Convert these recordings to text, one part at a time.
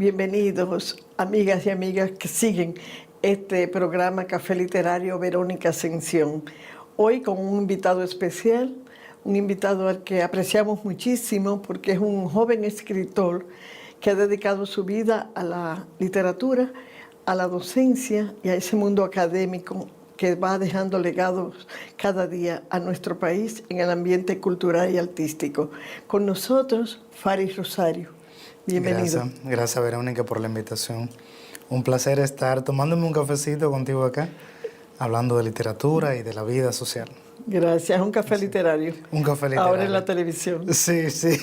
Bienvenidos, amigas y amigas que siguen este programa Café Literario Verónica Ascensión. Hoy con un invitado especial, un invitado al que apreciamos muchísimo porque es un joven escritor que ha dedicado su vida a la literatura, a la docencia y a ese mundo académico que va dejando legados cada día a nuestro país en el ambiente cultural y artístico. Con nosotros, Faris Rosario. Bienvenido. Gracias Verónica por la invitación. Un placer estar tomándome un cafecito contigo acá, hablando de literatura y de la vida social. Gracias, un café literario. Un café literario. Ahora en la televisión. Sí. Sí,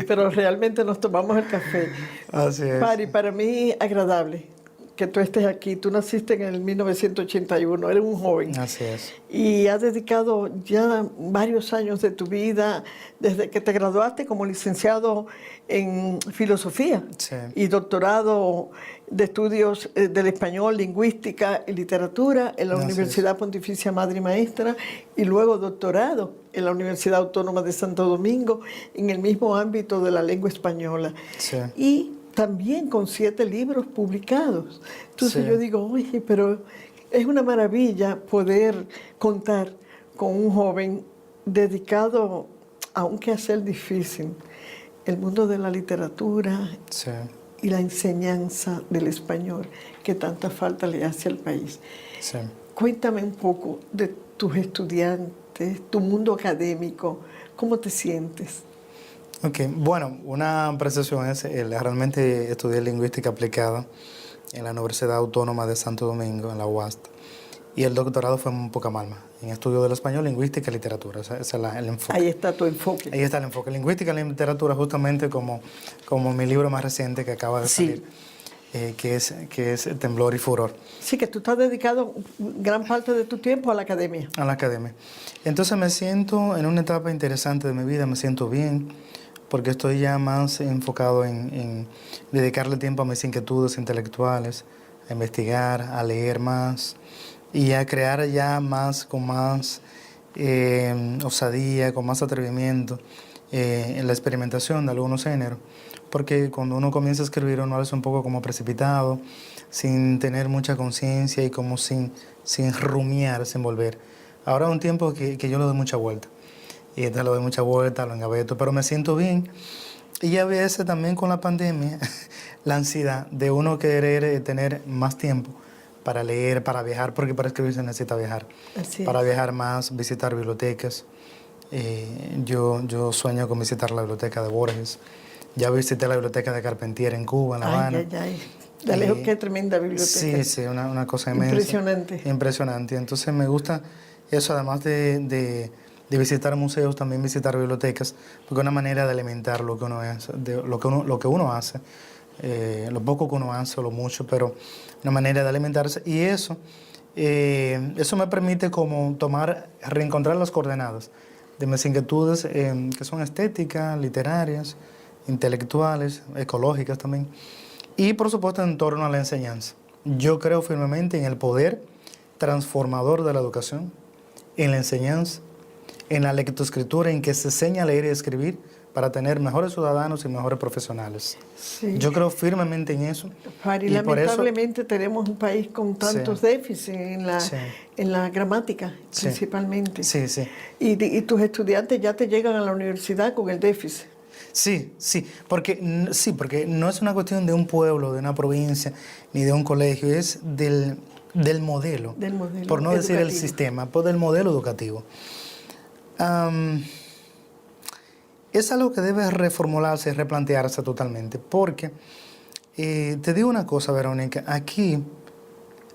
pero realmente nos tomamos el café. Así es. Para mí agradable que tú estés aquí. Tú naciste en el 1981, eres un joven. Así es. Y has dedicado ya varios años de tu vida, desde que te graduaste como licenciado en filosofía y doctorado de estudios del español, lingüística y literatura en la Universidad Pontificia Madre y Maestra, y luego doctorado en la Universidad Autónoma de Santo Domingo en el mismo ámbito de la lengua española. Sí. Y también con 7 libros publicados. Entonces yo digo, oye, pero es una maravilla poder contar con un joven dedicado a un quehacer difícil, el mundo de la literatura y la enseñanza del español, que tanta falta le hace al país. Sí. Cuéntame un poco de tus estudiantes, tu mundo académico, ¿cómo te sientes? Ok, bueno, una apreciación es, realmente estudié lingüística aplicada en la Universidad Autónoma de Santo Domingo, en la UAST, y el doctorado fue en Pucamalma, en estudio del español, lingüística y literatura. Ese es el enfoque. Ahí está tu enfoque. Ahí está el enfoque. Lingüística y literatura, justamente como mi libro más reciente que acaba de salir, que es Temblor y Furor. Sí, que tú estás dedicado gran parte de tu tiempo a la academia. A la academia. Entonces me siento en una etapa interesante de mi vida, me siento bien, porque estoy ya más enfocado en dedicarle tiempo a mis inquietudes intelectuales, a investigar, a leer más y a crear ya más, con más osadía, con más atrevimiento en la experimentación de algunos géneros. Porque cuando uno comienza a escribir, uno lo hace un poco como precipitado, sin tener mucha conciencia y como sin rumiar, sin volver. Ahora es un tiempo que yo le doy mucha vuelta. Y entonces le doy mucha vuelta, lo engaveto, pero me siento bien. Y a veces también con la pandemia, la ansiedad de uno querer tener más tiempo para leer, para viajar, porque para escribir se necesita viajar. Para viajar más, visitar bibliotecas. Yo sueño con visitar la biblioteca de Borges. Ya visité la biblioteca de Carpentier en Cuba, en La Habana. De lejos, qué tremenda biblioteca. Sí, una cosa inmensa. Impresionante. Impresionante. Entonces me gusta eso, además de visitar museos, también visitar bibliotecas, porque es una manera de alimentar lo que uno hace, lo que uno hace, lo poco que uno hace o lo mucho, pero una manera de alimentarse. Y eso me permite como reencontrar las coordenadas de mis inquietudes que son estéticas, literarias, intelectuales, ecológicas también, y por supuesto en torno a la enseñanza. Yo creo firmemente en el poder transformador de la educación, en la enseñanza, en la lectoescritura, en que se enseña a leer y a escribir para tener mejores ciudadanos y mejores profesionales. Sí. Yo creo firmemente en eso. Y lamentablemente tenemos un país con tantos déficits en la gramática, principalmente. Sí. Y tus estudiantes ya te llegan a la universidad con el déficit. Sí, porque no es una cuestión de un pueblo, de una provincia, ni de un colegio, es del modelo, por no decir el sistema, pues del modelo educativo. Es algo que debe reformularse y replantearse totalmente, porque te digo una cosa, Verónica, aquí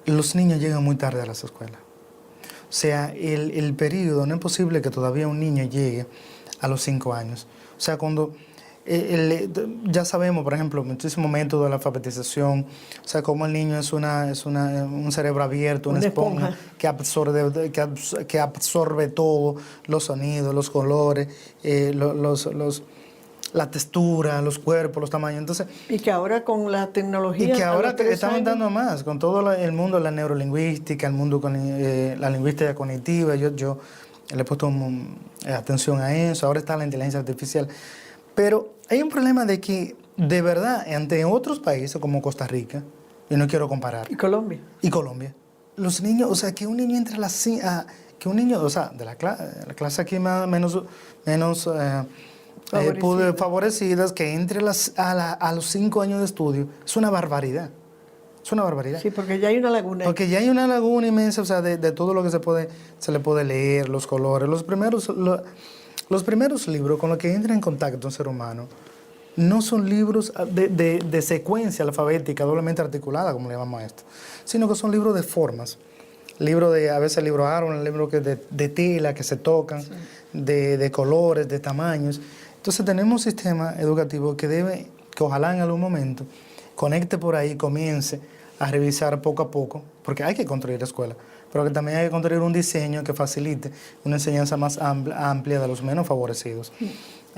los niños llegan muy tarde a las escuelas. O sea, el periodo, no es posible que todavía un niño llegue a los 5 años. O sea, cuando ya sabemos, por ejemplo, muchísimos métodos de la alfabetización, o sea, cómo el niño es un cerebro abierto, una esponja que absorbe todo, los sonidos, los colores, la textura, los cuerpos, los tamaños. Entonces, y que ahora con la tecnología... Y que ahora estamos dando más, con todo el mundo de la neurolingüística, el mundo con la lingüística cognitiva. Yo le he puesto atención a eso. Ahora está la inteligencia artificial. Pero hay un problema de que de verdad, ante otros países como Costa Rica, yo no quiero comparar, ¿Y Colombia? y Colombia, los niños, o sea, que un niño entre las... que un niño, o sea, de la clase aquí más menos favorecidas, que entre a los 5 años de estudio, es una barbaridad. Es una barbaridad. Sí, porque ya hay una laguna. Porque ya hay una laguna inmensa, o sea, de todo lo que se le puede leer, los colores. Los primeros libros con los que entra en contacto un ser humano no son libros de secuencia alfabética, doblemente articulada, como le llamamos a esto, sino que son libros de formas. A veces libro árbol, libros de tela que se tocan, sí, de colores, de tamaños. Entonces tenemos un sistema educativo que ojalá en algún momento conecte por ahí, comience a revisar poco a poco, porque hay que construir escuelas, pero que también hay que construir un diseño que facilite una enseñanza más amplia de los menos favorecidos.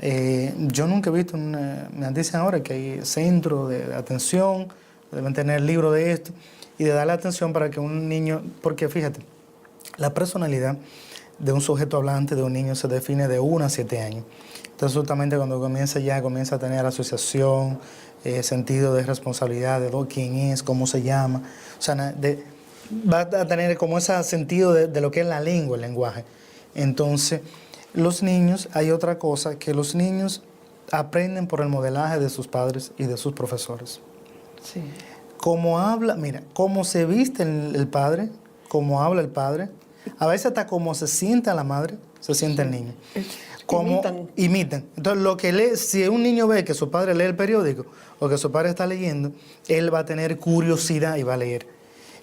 Yo nunca he visto, me dicen ahora que hay centros de atención, deben tener libros de esto, y de darle atención para que un niño, porque fíjate, la personalidad de un sujeto hablante, de un niño, se define de 1 a 7 años. Entonces, justamente cuando comienza a tener asociación, sentido de responsabilidad, de quién es, cómo se llama, o sea, va a tener como ese sentido de lo que es la lengua, el lenguaje. Entonces, los niños, hay otra cosa, que los niños aprenden por el modelaje de sus padres y de sus profesores. Sí. Cómo habla, mira, cómo se viste el padre, cómo habla el padre, a veces hasta cómo se sienta la madre, se siente el niño. Cómo imitan. Entonces, lo que lee, si un niño ve que su padre lee el periódico o que su padre está leyendo, él va a tener curiosidad y va a leer.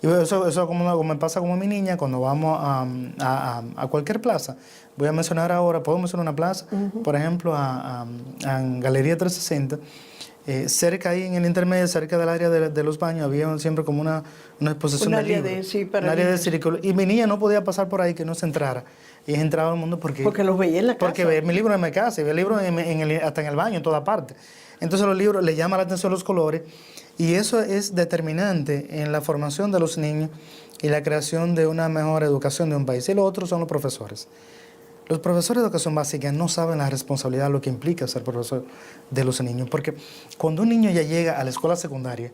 Y eso como me pasa como mi niña cuando vamos a cualquier plaza. Voy a mencionar ahora, puedo mencionar una plaza, por ejemplo, a Galería 360. Cerca ahí en el intermedio, cerca del área de los baños, había siempre como una exposición de libros. Un área de círculo. Y mi niña no podía pasar por ahí que no se entrara. Y entraba al mundo porque los veía en la casa. Porque ve mi libro en mi casa y ve el libro hasta en el baño, en toda parte. Entonces los libros le llaman la atención los colores y eso es determinante en la formación de los niños y la creación de una mejor educación de un país. Y los otros son los profesores. Los profesores de educación básica no saben la responsabilidad, lo que implica ser profesor de los niños. Porque cuando un niño ya llega a la escuela secundaria,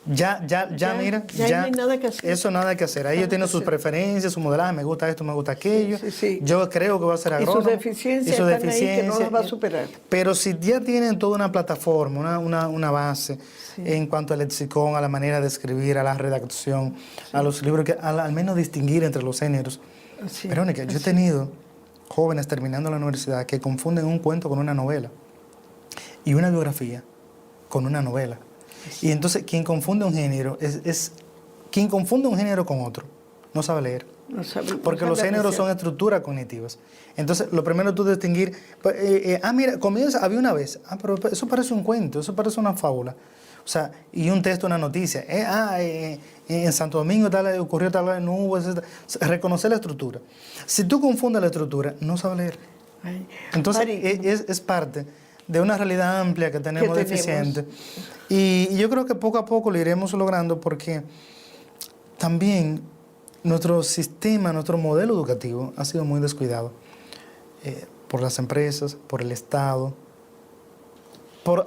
ya no hay nada que hacer. Eso nada que hacer. Ahí ellos tienen sus preferencias, su modelaje, me gusta esto, me gusta aquello. Sí. Yo creo que va a ser agrónomo. Y sus deficiencias están ahí que no las va a superar. Pero si ya tienen toda una plataforma, una base en cuanto al lexicón, a la manera de escribir, a la redacción, a los libros, al menos distinguir entre los géneros. Verónica, yo he tenido jóvenes terminando la universidad que confunden un cuento con una novela y una biografía con una novela. Y entonces quien confunde un género quien confunde un género con otro, no sabe leer. Porque los géneros son estructuras cognitivas. Entonces, lo primero es tú distinguir, mira, comienza, había una vez, pero eso parece un cuento, eso parece una fábula. O sea, y un texto, una noticia. En Santo Domingo ocurrió tal, no hubo, reconocer la estructura. Si tú confundes la estructura, no sabes leer. Entonces, es parte de una realidad amplia que tenemos deficiente. Y yo creo que poco a poco lo iremos logrando porque también nuestro sistema, nuestro modelo educativo ha sido muy descuidado por las empresas, por el Estado,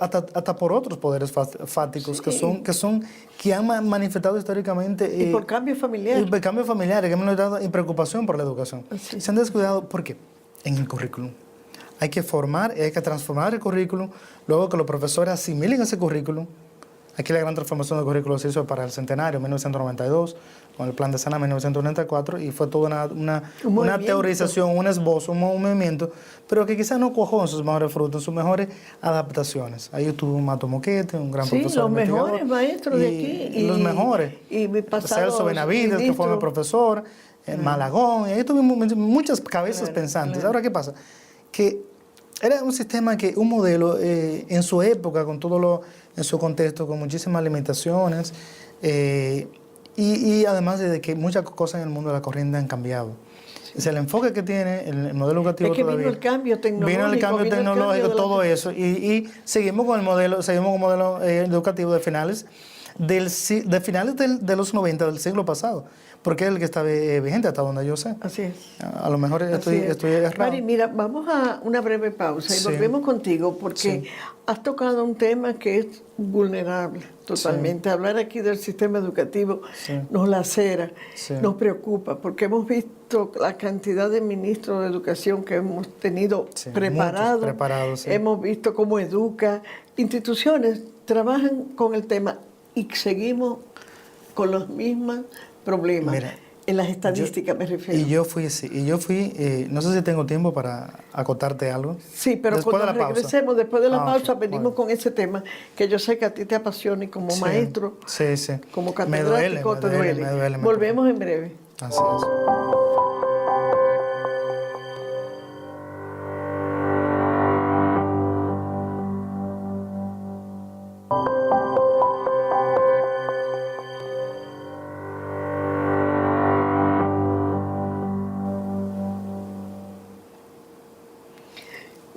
hasta por otros poderes fáticos que han manifestado históricamente. Y por cambios familiares. Y por cambios familiares que han manifestado y preocupación por la educación. Se han descuidado, ¿por qué? En el currículum. Hay que formar, hay que transformar el currículum, luego que los profesores asimilen ese currículum. Aquí la gran transformación del currículum se hizo para el centenario, 1992, con el Plan de Sana 1994, y fue toda una teorización, un esbozo, un movimiento, pero que quizás no cuajó en sus mejores frutos, en sus mejores adaptaciones. Ahí estuvo Mato Moquete, un gran profesor. Sí, los mejores maestros de aquí. Los mejores. Y mi pasado Celso Benavides, que fue mi profesor, Malagón, y ahí tuvimos muchas cabezas pensantes. Ahora, ¿qué pasa? Que era un sistema un modelo en su época, con en su contexto, con muchísimas limitaciones, y además de que muchas cosas en el mundo de la corriente han cambiado. Es el enfoque que tiene el modelo educativo todavía. Vino el cambio tecnológico. Vino el cambio tecnológico, todo eso, y seguimos con el modelo educativo de finales de finales de los 90 del siglo pasado, porque es el que está vigente hasta donde yo sé. Así es. A lo mejor estoy errado. Mari, mira, vamos a una breve pausa y Sí. volvemos contigo porque Sí. has tocado un tema que es vulnerable totalmente. Sí. Hablar aquí del sistema educativo Sí. nos lacera, Sí. nos preocupa, porque hemos visto la cantidad de ministros de educación que hemos tenido Sí, preparados, muchos preparados, sí. hemos visto cómo educa, instituciones trabajan con el tema y seguimos con los mismos problemas. Mira, en las estadísticas me refiero. Y yo fui, no sé si tengo tiempo para acotarte algo. Sí, pero Después cuando de la pausa. regresemos, después de la pausa, Ok, venimos bueno. con ese tema que yo sé que a ti te apasiona y como Sí, maestro, sí, sí. como Me duele, catedrático, te duele. me duele. Volvemos en breve. Así es.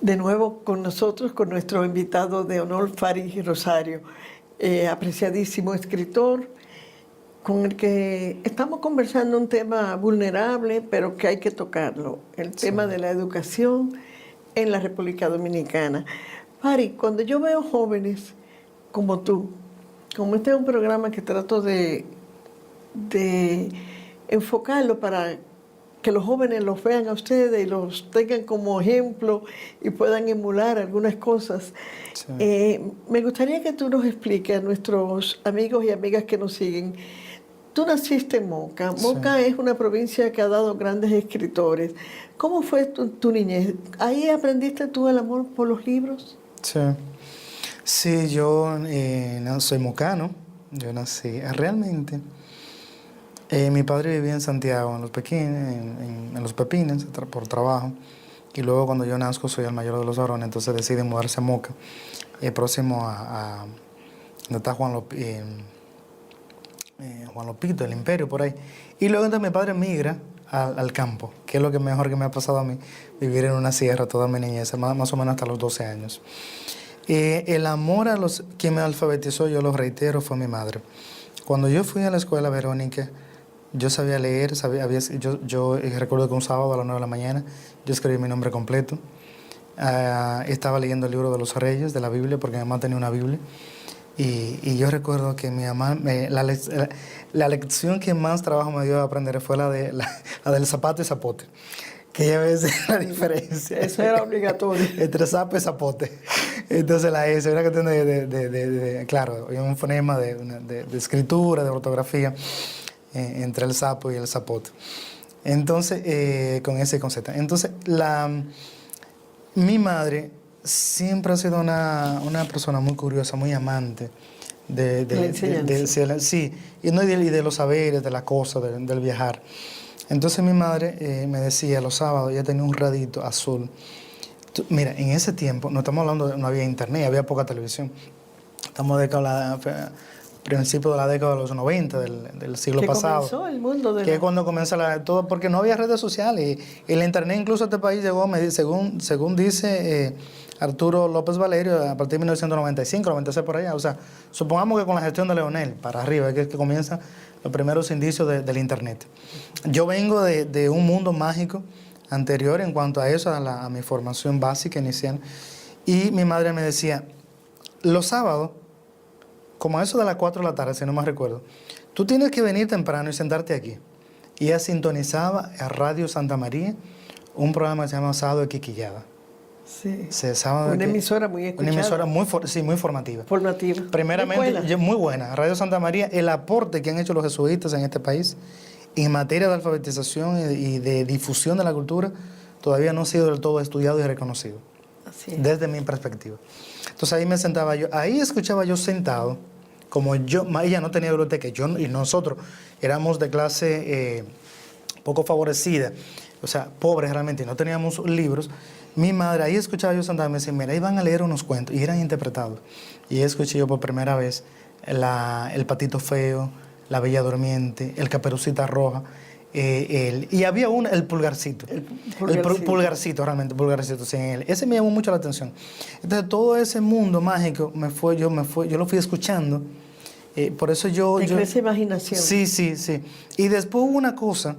De nuevo con nosotros, con nuestro invitado de honor, Faris Rosario, apreciadísimo escritor, con el que estamos conversando un tema vulnerable, pero que hay que tocarlo, el tema de la educación en la República Dominicana. Faris, cuando yo veo jóvenes como tú, como este es un programa que trato de enfocarlo para que los jóvenes los vean a ustedes y los tengan como ejemplo y puedan emular algunas cosas. Sí. Me gustaría que tú nos expliques a nuestros amigos y amigas que nos siguen. Tú naciste en Moca. Moca es una provincia que ha dado grandes escritores. ¿Cómo fue tu niñez? ¿Ahí aprendiste tú el amor por los libros? Sí. Sí, yo no soy mocano. Yo nací realmente. Mi padre vivía en Santiago, en Los Pepines, por trabajo. Y luego cuando yo nazco soy el mayor de los varones, entonces decide mudarse a Moca, próximo a donde está Juan Lopito, el Imperio, por ahí. Y luego entonces mi padre migra al campo, que es lo que mejor que me ha pasado a mí, vivir en una sierra toda mi niñez, más o menos hasta los 12 años. El amor a quien me alfabetizó, yo lo reitero, fue mi madre. Cuando yo fui a la escuela Verónica, yo sabía leer, yo recuerdo que un sábado a las 9 de la mañana yo escribí mi nombre completo. Estaba leyendo el libro de los Reyes, de la Biblia, porque mi mamá tenía una Biblia. Y yo recuerdo que mi mamá, la lección que más trabajo me dio a aprender fue la del zapato y zapote. Que ya ves la diferencia. Eso era obligatorio. Entre zapo y zapote. Entonces la S, una cuestión claro, un fonema de escritura, de ortografía, entre el sapo y el zapote. Entonces, con ese concepto. Entonces, mi madre siempre ha sido una persona muy curiosa, muy amante de sí, y de los saberes, de las cosas, del viajar. Entonces mi madre me decía los sábados, ella tenía un radito azul. Mira, en ese tiempo, no estamos hablando no había internet, había poca televisión. Estamos principio de la década de los 90 del siglo pasado. Comenzó el mundo de que es cuando comienza todo, porque no había redes sociales. Y el internet incluso a este país llegó, según dice Arturo López Valerio, a partir de 1995, 96 por allá. O sea, supongamos que con la gestión de Leonel para arriba es que comienzan los primeros indicios del internet. Yo vengo de un mundo mágico anterior en cuanto a eso, a mi formación básica inicial. Y mi madre me decía, los sábados, como a eso de las 4 de la tarde, si no me recuerdo, tú tienes que venir temprano y sentarte aquí. Y ella sintonizaba a Radio Santa María un programa que se llama Sábado de Quiquillada. Sí. Una emisora muy escuchada. Una emisora muy formativa. Formativa. Primeramente, muy buena. Radio Santa María, el aporte que han hecho los jesuitas en este país en materia de alfabetización y de difusión de la cultura todavía no ha sido del todo estudiado y reconocido. Así es. Desde mi perspectiva. Entonces ahí me sentaba yo, ahí escuchaba yo sentado, como ella no tenía biblioteca, y nosotros éramos de clase poco favorecida, o sea, pobres realmente, y no teníamos libros. Mi madre, ahí escuchaba yo sentada y me decía, mira, ahí van a leer unos cuentos, y eran interpretados. Y ahí escuché yo por primera vez El Patito Feo, La Bella Durmiente, El Caperucita Roja, y había el Pulgarcito. El Pulgarcito, realmente, Pulgarcito, sin él. Ese me llamó mucho la atención. Entonces, todo ese mundo mágico yo lo fui escuchando Por eso yo... Te crece imaginación. Sí, sí, sí. Y después hubo una cosa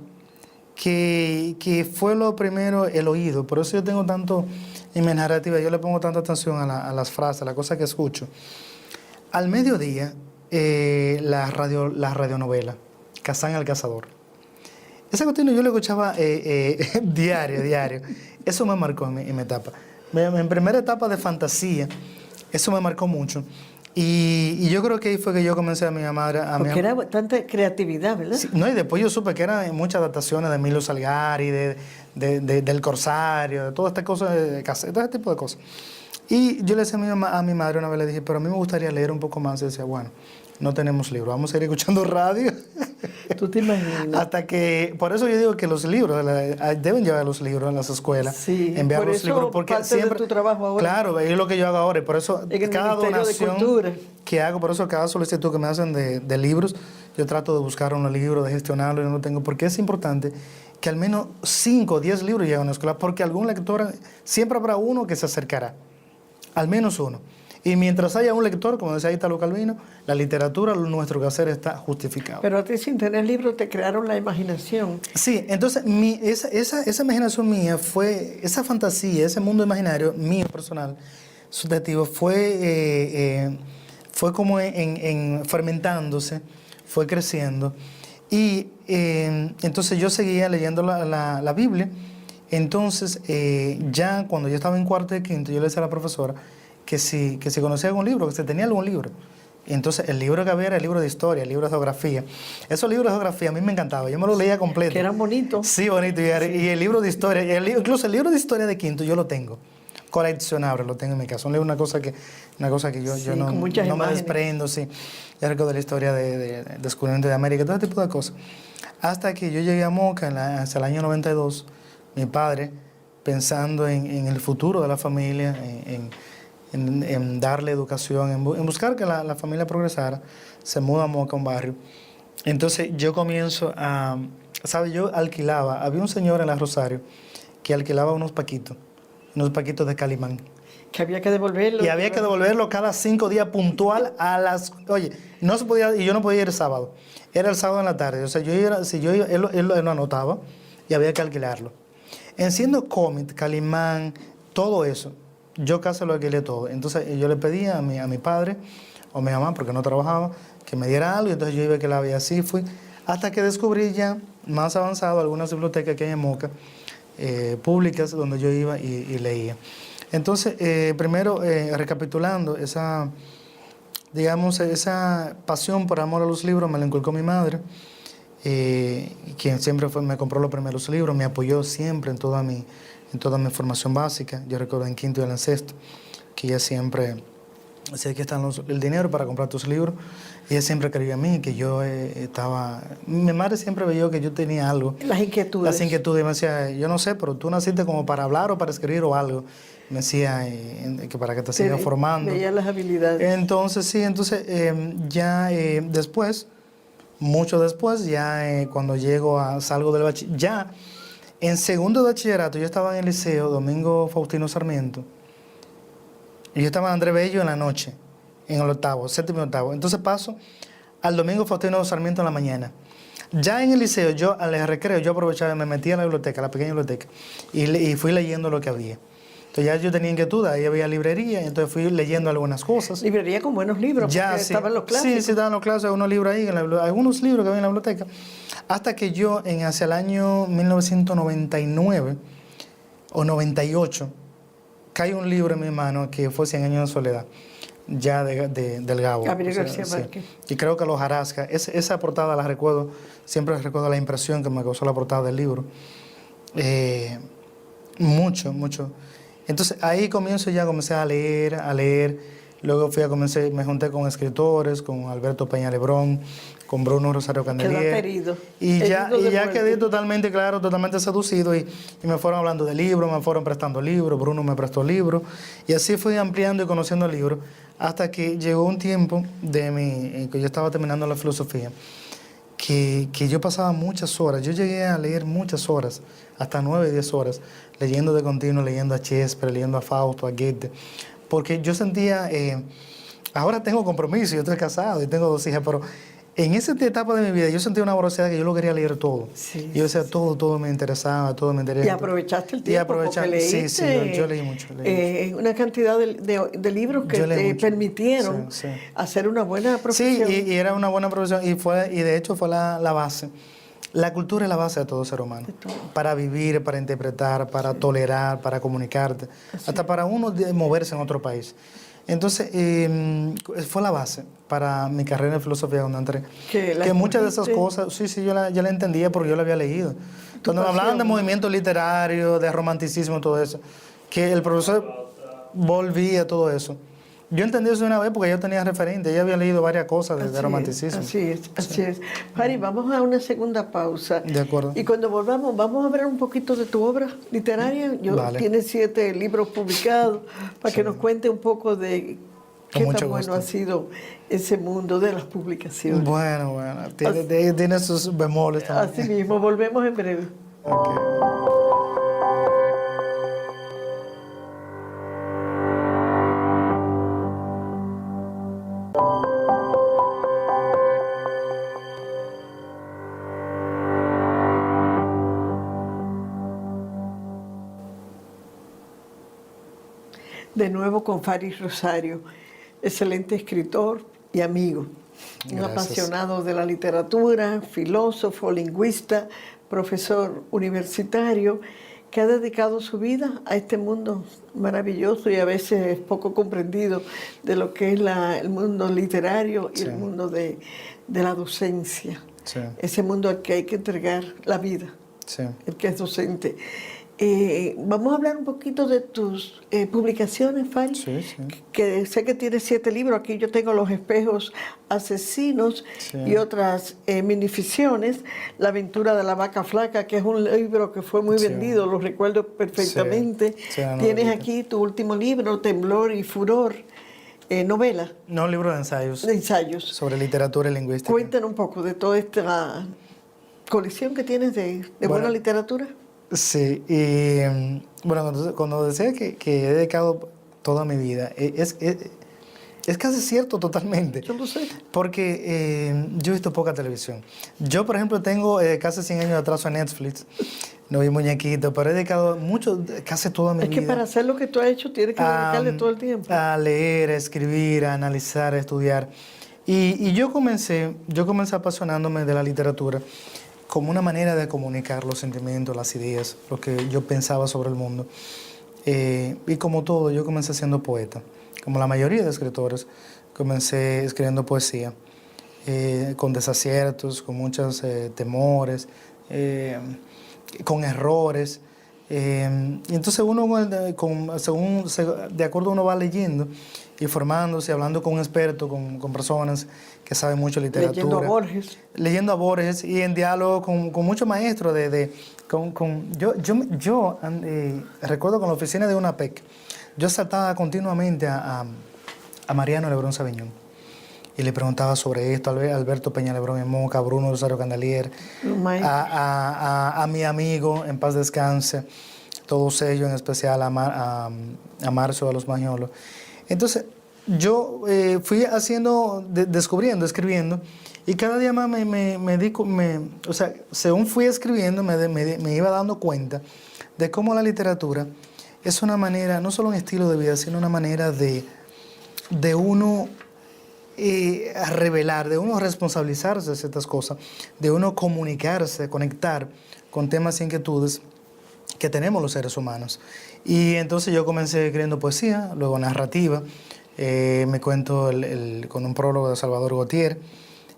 que fue lo primero, el oído. Por eso yo tengo tanto, en mi narrativa, yo le pongo tanta atención a las frases, a las cosas que escucho. Al mediodía, la radionovela, Kazán el Cazador. Esa cuestión yo la escuchaba diario. Eso me marcó en mi etapa. En primera etapa de fantasía, eso me marcó mucho. Y yo creo que ahí fue que yo comencé a mi madre... Porque era tanta creatividad, ¿verdad? Sí, no, y después yo supe que eran muchas adaptaciones de Emilio Salgari, del Corsario, de todas estas cosas, de cassette, todo ese tipo de cosas. Y yo le decía a mi madre una vez, le dije, pero a mí me gustaría leer un poco más. Y decía, bueno, no tenemos libros, vamos a ir escuchando radio. ¿Tú te imaginas? Hasta que, por eso yo digo que los libros, deben llevar los libros en las escuelas, Sí, enviar por los eso libros, porque parte siempre... de tu trabajo ahora. Claro, es lo que yo hago ahora, y por eso En el cada Ministerio de donación Cultura. que hago, por eso cada solicitud que me hacen de libros, yo trato de buscar unos libros, de gestionarlos, y no lo tengo, porque es importante que al menos 5 o 10 libros lleguen a una escuela, porque algún lector, siempre habrá uno que se acercará, al menos uno. Y mientras haya un lector, como decía Italo Calvino, la literatura, nuestro quehacer está justificado. Pero a ti sin tener libros te crearon la imaginación. Sí, entonces esa imaginación mía fue, esa fantasía, ese mundo imaginario mío personal, subjetivo, fue como fermentándose, fue creciendo. Y entonces yo seguía leyendo la Biblia. Entonces, ya cuando yo estaba en cuarto y quinto, yo le decía a la profesora que si conocía algún libro, que si tenía algún libro. Y entonces el libro que había era el libro de historia, el libro de geografía. Esos libros de geografía a mí me encantaban, yo me los leía completo. Que eran bonitos. Sí, bonito. Y el libro de historia, incluso el libro de historia de quinto yo lo tengo. Coleccionable, lo tengo en mi casa. Una cosa que yo no me desprendo, sí. Ya recuerdo la historia de descubrimiento de América, todo ese tipo de cosas. Hasta que yo llegué a Moca hacia el año 92, mi padre, pensando en el futuro de la familia, en darle educación, en buscar que la familia progresara, se muda a Moca, un barrio. Entonces yo comienzo a, ¿sabes? Yo alquilaba, había un señor en la Rosario que alquilaba unos paquitos de Calimán. Que había que devolverlo. Y había que devolverlo cada 5 días puntual a las... Oye, no se podía, y yo no podía ir el sábado. Era el sábado en la tarde. O sea, él lo anotaba y había que alquilarlo. Enciendo cómic, Calimán, todo eso. Yo casi lo alquilé todo. Entonces yo le pedía a mi padre o a mi mamá, porque no trabajaba, que me diera algo. Y entonces yo iba que la veía así, fui. Hasta que descubrí ya, más avanzado, algunas bibliotecas que hay en Moca, públicas, donde yo iba y leía. Entonces, primero, recapitulando, esa pasión por amor a los libros me la inculcó mi madre, quien siempre me compró los primeros libros, me apoyó siempre en toda mi formación básica. Yo recuerdo en quinto y en sexto, que ella siempre decía: aquí están el dinero para comprar tus libros. Ella siempre creía en mí, que yo estaba... Mi madre siempre veía que yo tenía algo. Las inquietudes. Me decía, yo no sé, pero tú naciste como para hablar o para escribir o algo. Me decía que para que te sigas formando. Veía las habilidades. Entonces, sí, después, mucho después, cuando salgo del bachillerato, ya en segundo de bachillerato, yo estaba en el liceo Domingo Faustino Sarmiento, y yo estaba en Andrés Bello en la noche, en el séptimo y octavo. Entonces paso al Domingo Faustino Sarmiento en la mañana. Ya en el liceo, yo al recreo, yo aprovechaba, me metía a la biblioteca, la pequeña biblioteca, y fui leyendo lo que había. Entonces ya yo tenía inquietud, ahí había librería, entonces fui leyendo algunas cosas. Librería con buenos libros, ya, porque sí, estaban los clásicos. Sí, estaban los clásicos, algunos libros ahí, algunos libros que había en la biblioteca. Hasta que yo, hacia el año 1999 o 98, cae un libro en mi mano que fue 100 años de soledad, ya del Gabo. Gabriel García Márquez. Y creo que los Jarasca, esa portada la recuerdo, siempre recuerdo la impresión que me causó la portada del libro. Mucho. Entonces ahí comencé a leer. Luego me junté con escritores, con Alberto Peña Lebrón, con Bruno Rosario Candelier. Y ya quedé totalmente seducido y me fueron hablando de libros, me fueron prestando libros, Bruno me prestó libros. Y así fui ampliando y conociendo libros hasta que llegó un tiempo que yo estaba terminando la filosofía, que yo pasaba muchas horas. Yo llegué a leer muchas horas, hasta 9, 10 horas, leyendo de continuo, leyendo a Shakespeare, leyendo a Fausto, a Goethe, porque yo sentía Ahora tengo compromiso, yo estoy casado y tengo 2 hijas, pero en esa etapa de mi vida yo sentí una voracidad que yo lo quería leer todo. Sí, Yo decía, sí. todo me interesaba, todo me interesaba. Y aprovechaste el tiempo porque leíste sí, yo leí mucho. una cantidad de libros que Yo leí te mucho. permitieron Sí. hacer una buena profesión. Sí, y era una buena profesión y de hecho fue la base. La cultura es la base de todo ser humano. Para vivir, para interpretar, para tolerar, para comunicarte, hasta para uno moverse en otro país. Entonces, fue la base para mi carrera en filosofía cuando entré. Que muchas de esas cosas, sí, ya la entendía porque yo la había leído. Cuando me hablaban de movimiento literario, de romanticismo, todo eso, que el profesor volvía todo eso. Yo entendí eso de una vez porque yo tenía referente, yo había leído varias cosas de romanticismo. Así es. Fari, vamos a una segunda pausa. De acuerdo. Y cuando volvamos, vamos a ver un poquito de tu obra literaria. Vale. Tienes 7 libros publicados, para que nos cuente un poco de qué tan bueno ha sido ese mundo de las publicaciones. Bueno, tiene sus bemoles también. Así mismo, volvemos en breve. Okay. De nuevo con Fari Rosario, excelente escritor y amigo. Gracias. Un apasionado de la literatura, filósofo, lingüista, profesor universitario, que ha dedicado su vida a este mundo maravilloso y a veces poco comprendido de lo que es el mundo literario y el mundo de la docencia. Sí. Ese mundo al que hay que entregar la vida, el que es docente. Vamos a hablar un poquito de tus publicaciones, Fari. Sí. Que sé que tienes 7 libros. Aquí yo tengo Los espejos asesinos y otras minificciones. La aventura de la vaca flaca, que es un libro que fue muy vendido, lo recuerdo perfectamente. Tienes aquí tu último libro, Temblor y Furor, novela. No, libro de ensayos. De ensayos. Sobre literatura y lingüística. Cuéntanos un poco de toda esta colección que tienes de buena literatura. Sí, y bueno, cuando decía que he dedicado toda mi vida, es casi cierto totalmente. Yo lo sé. Porque yo he visto poca televisión. Yo, por ejemplo, tengo casi 100 años de atraso en Netflix. No vi muñequito, pero he dedicado casi toda mi vida. Es que para hacer lo que tú has hecho tienes que dedicarle todo el tiempo. A leer, a escribir, a analizar, a estudiar. Y yo comencé apasionándome de la literatura como una manera de comunicar los sentimientos, las ideas, lo que yo pensaba sobre el mundo. Y como todo, yo comencé siendo poeta. Como la mayoría de escritores, comencé escribiendo poesía, con desaciertos, con muchos temores, con errores. Y entonces uno, de acuerdo uno va leyendo y formándose, hablando con un experto, con personas que saben mucho de literatura. Leyendo a Borges y en diálogo con muchos maestros. Yo recuerdo con la oficina de UNAPEC, yo saltaba continuamente a Mariano Lebrón Sabiñón y le preguntaba sobre esto, a Alberto Peña Lebrón en Moca, a Bruno Rosario Candelier, a mi amigo, en paz descanse, todos ellos, en especial a Marcio de los Magnolos. Entonces, yo fui descubriendo, escribiendo, y cada día más según fui escribiendo, me iba dando cuenta de cómo la literatura es una manera, no solo un estilo de vida, sino una manera de uno revelar, de uno responsabilizarse de ciertas cosas, de uno comunicarse, conectar con temas e inquietudes que tenemos los seres humanos. Y entonces yo comencé escribiendo poesía, luego narrativa, me cuento con un prólogo de Salvador Gautier.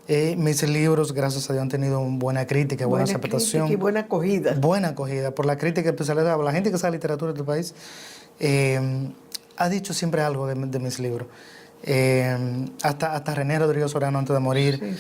Mis libros, gracias a Dios, han tenido buena crítica, buena aceptación. Y buena acogida. Buena acogida por la crítica especializada, por la gente que sabe literatura de tu país. Ha dicho siempre algo de mis libros. Hasta René Rodríguez Soriano antes de morir,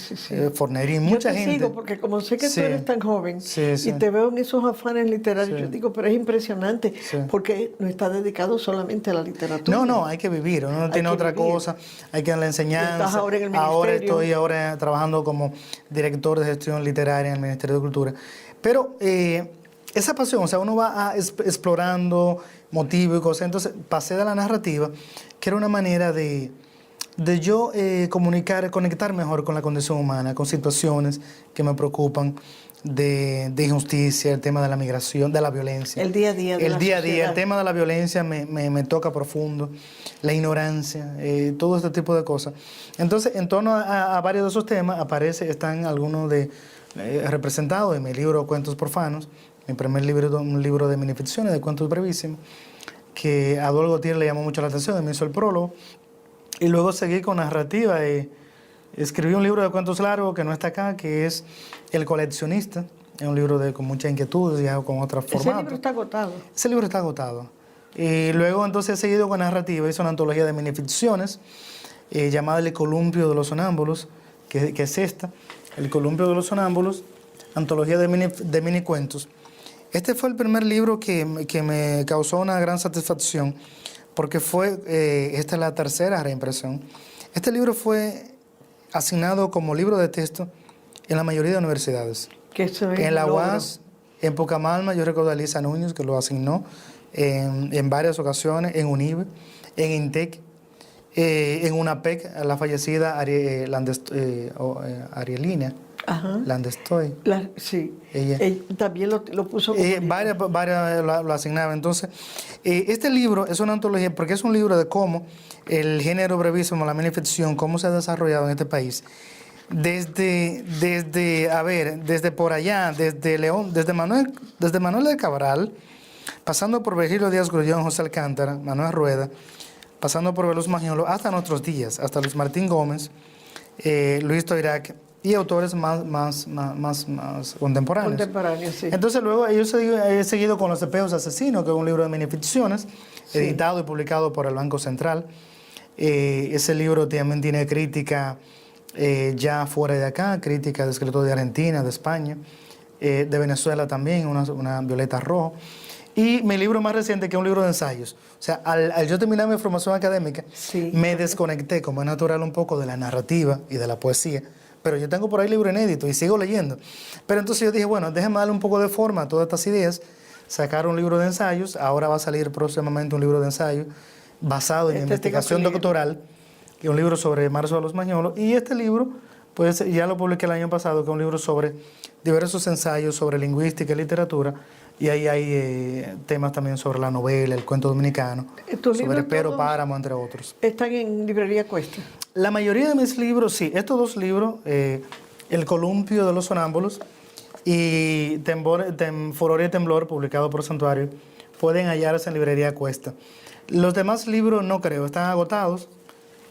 Fornerín, mucha gente. Yo te sigo porque como sé que tú eres tan joven y te veo en esos afanes literarios, yo digo, pero es impresionante porque no está dedicado solamente a la literatura. No, hay que vivir, uno tiene otra cosa, hay que dar la enseñanza. Estás ahora en el ministerio. Estoy trabajando como director de gestión literaria en el Ministerio de Cultura. Pero esa pasión, uno va explorando motivos y cosas. Entonces pasé de la narrativa, que era una manera de de yo conectar mejor con la condición humana, con situaciones que me preocupan, de injusticia, el tema de la migración, de la violencia. El día a día de El la día a día, sociedad. el tema de la violencia me toca profundo, la ignorancia, todo este tipo de cosas. Entonces, en torno a varios de esos temas, están algunos representados en mi libro Cuentos Profanos, mi primer libro, un libro de minificciones, de cuentos brevísimos, que a Dual Gautier le llamó mucho la atención, me hizo el prólogo, y luego seguí con narrativa. Escribí un libro de cuentos largos que no está acá, que es El coleccionista. Es un libro con muchas inquietudes y con otros formatos. Ese libro está agotado. Ese libro está agotado. Y luego entonces he seguido con narrativa. Hice una antología de minificciones llamada El columpio de los sonámbulos, que es esta. El columpio de los sonámbulos, antología de minicuentos. Este fue el primer libro que me causó una gran satisfacción, porque esta es la tercera reimpresión. Este libro fue asignado como libro de texto en la mayoría de universidades. Que eso es en la logro. UAS, en Pucamalma, yo recuerdo a Elisa Núñez que lo asignó en varias ocasiones, en UNIBE, en INTEC, en UNAPEC, a la fallecida Arielina Ajá. Landestoy. Sí. Ella también lo puso como libro. varias lo asignaba. Entonces, este libro es una antología porque es un libro de cómo el género brevísimo, la minificción, cómo se ha desarrollado en este país. Desde por allá, desde León, desde Manuel de Cabral, pasando por Virgilio Díaz Grullón, José Alcántara, Manuel Rueda, pasando por Veloz Maggiolo, hasta nuestros días, hasta Luis Martín Gómez, Luis Toirac y autores más contemporáneos. Contemporáneos, sí. Entonces luego yo he seguido con Los Espeos Asesinos, que es un libro de minificciones, sí, editado y publicado por el Banco Central. Ese libro también tiene crítica ya fuera de acá, crítica de escritores de Argentina, de España, de Venezuela también, una Violeta Rojo. Y mi libro más reciente, que es un libro de ensayos. O sea, al yo terminar mi formación académica, sí, me desconecté, como es natural, un poco de la narrativa y de la poesía. Pero yo tengo por ahí libro inédito y sigo leyendo. Pero entonces yo dije, bueno, déjame darle un poco de forma a todas estas ideas, sacar un libro de ensayos. Ahora va a salir próximamente un libro de ensayos basado en investigación doctoral, que es un libro sobre Marzo de los Magnolos. Y este libro, pues ya lo publiqué el año pasado, que es un libro sobre diversos ensayos sobre lingüística y literatura. Y ahí hay temas también sobre la novela, el cuento dominicano, sobre Pero Páramo, entre otros. ¿Están en librería Cuesta? La mayoría de mis libros, sí. Estos dos libros, El columpio de los sonámbulos y Furor y Temblor, publicado por Santuario, pueden hallarse en librería Cuesta. Los demás libros no creo, están agotados.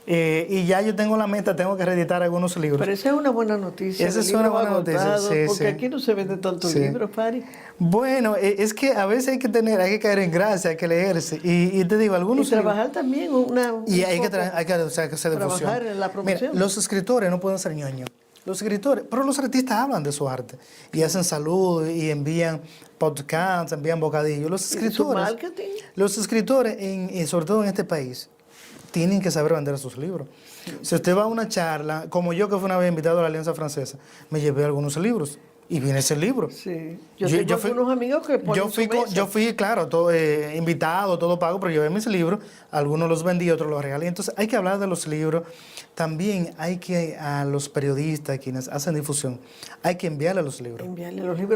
Y ya yo tengo la meta, tengo que reeditar algunos libros. Pero esa es una buena noticia. Esa es una buena noticia, sí, porque sí. aquí no se venden tantos libros, Pari. Bueno, es que a veces hay que caer en gracia, hay que leerse. Y te digo, algunos libros. Y trabajar también hay que hacer difusión. Trabajar en la promoción. Mira, los escritores no pueden ser ñoños. Los escritores, pero los artistas hablan de su arte. Y hacen salud, y envían podcasts, envían bocadillos. Los escritores, sobre todo en este país, tienen que saber vender sus libros. Si usted va a una charla, como yo que fui una vez invitado a la Alianza Francesa, me llevé algunos libros y viene ese libro. Sí. Yo fui unos amigos que ponen yo fui, claro, invitado, todo pago, pero llevé mis libros, algunos los vendí, otros los regalé. Entonces hay que hablar de los libros. También hay que, a los periodistas, quienes hacen difusión, hay que enviarle los libros.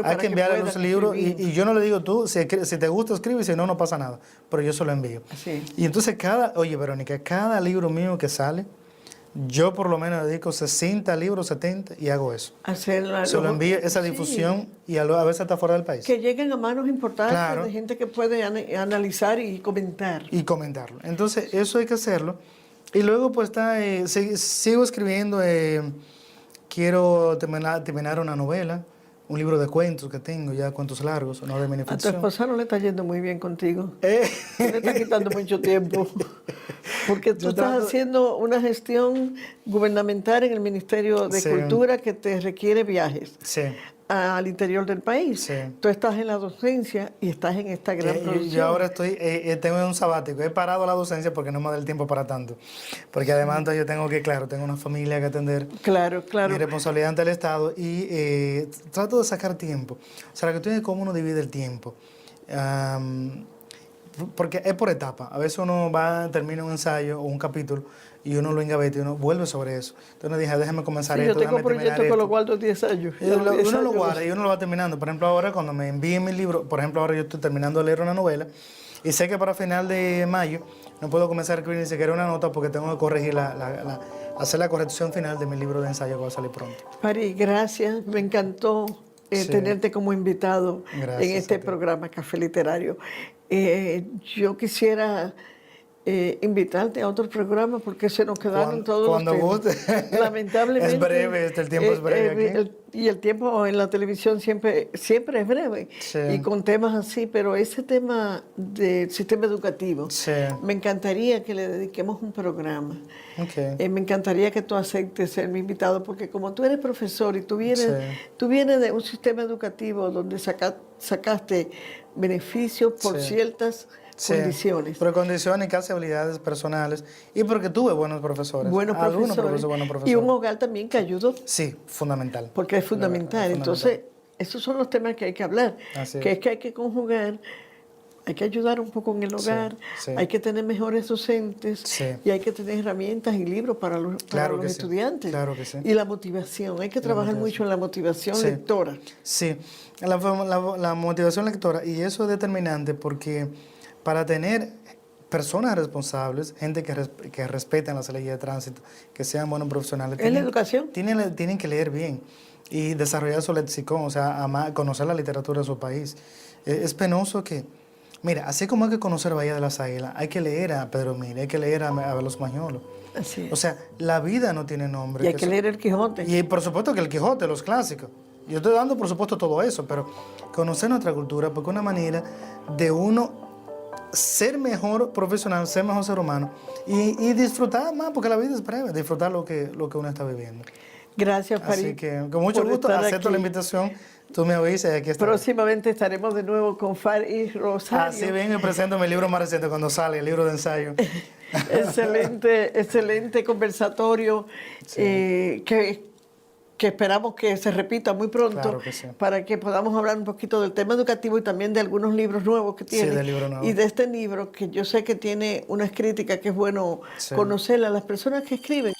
Hay que enviarle los libros y yo no le digo tú, si te gusta escribe y si no, no pasa nada. Pero yo se lo envío. Sí. Y entonces oye Verónica, cada libro mío que sale, yo por lo menos dedico 60 libros, 70 y hago eso. Se lo envío, esa difusión, sí. Y a veces está fuera del país. Que lleguen a manos importantes, claro, de gente que puede analizar y comentar. Y comentarlo. Entonces eso hay que hacerlo. Y luego pues sigo escribiendo, quiero terminar una novela, un libro de cuentos que tengo, ya cuentos largos, no de minificción. A tu esposa no le está yendo muy bien contigo. Le está quitando mucho tiempo. Porque tú estás haciendo una gestión gubernamental en el Ministerio de Cultura que te requiere viajes. Sí. Al interior del país. Sí. Tú estás en la docencia y estás en esta gran producción. Yo ahora tengo un sabático. He parado la docencia porque no me da el tiempo para tanto. Porque además yo tengo una familia que atender. Claro, claro. Mi responsabilidad ante el Estado y trato de sacar tiempo. O sea, la cuestión es cómo uno divide el tiempo. porque es por etapa. A veces uno termina un ensayo o un capítulo y uno lo engaveta y uno vuelve sobre eso. Entonces dije, déjame comenzar Sí, esto, yo tengo déjame terminar proyectos con los esto. guardo 10 años. Uno lo guarda y uno lo va terminando. Por ejemplo, ahora cuando me envíen mi libro, por ejemplo, ahora yo estoy terminando de leer una novela y sé que para final de mayo no puedo comenzar a escribir ni siquiera una nota porque tengo que corregir hacer la corrección final de mi libro de ensayo que va a salir pronto. Pari, gracias. Me encantó Sí. tenerte como invitado Gracias en este a ti. programa Café Literario. Yo quisiera invitarte a otro programa porque se nos quedaron todos Cuando los temas. guste. Lamentablemente. Es breve, el tiempo es breve aquí. Y el tiempo en la televisión siempre es breve. Sí. Y con temas así, pero ese tema del sistema educativo, Sí. me encantaría que le dediquemos un programa. Okay. Me encantaría que tú aceptes ser mi invitado, porque como tú eres profesor y tú vienes Sí. de un sistema educativo donde sacaste beneficios por Sí. ciertas Sí, condiciones. por condiciones y casi habilidades personales y porque tuve buenos profesores. Buenos Algunos profesores. buenos profesores. Y un hogar también que ayudó, Sí, fundamental. porque es fundamental. Entonces, esos son los temas que hay que hablar, Así que es. es que hay que conjugar, hay que ayudar un poco en el hogar, sí. hay que tener mejores docentes Sí. y hay que tener herramientas y libros para los Claro que sí, estudiantes. claro que sí. Y la motivación, hay que trabajar mucho en la motivación Sí. lectora. Sí, la motivación lectora, y eso es determinante porque para tener personas responsables, gente que respeten las leyes de tránsito, que sean buenos profesionales, ¿Es la educación? tienen que leer bien y desarrollar su lexicón, o sea, conocer la literatura de su país. Es penoso que, mira, así como hay que conocer Bahía de las Águilas, hay que leer a Pedro Mira, hay que leer a los Mañolos. Así es. O sea, la vida no tiene nombre. Y hay que leer el Quijote. Y por supuesto que el Quijote, los clásicos. Yo estoy dando, por supuesto, todo eso, pero conocer nuestra cultura, porque es una manera de uno ser mejor profesional, ser mejor ser humano y disfrutar más, porque la vida es breve, disfrutar lo que uno está viviendo. Gracias, Pari. Así que con mucho por gusto estar acepto aquí. la invitación. Tú me avisas y aquí estaré. Próximamente estaremos de nuevo con Fari Rosario. Así bien, me presento mi libro más reciente cuando sale, el libro de ensayo. Excelente conversatorio que esperamos que se repita muy pronto, Claro que sí. para que podamos hablar un poquito del tema educativo y también de algunos libros nuevos que tiene. del libro nuevo. Y de este libro que yo sé que tiene unas críticas que es bueno Sí. conocerlas. Las personas que escriben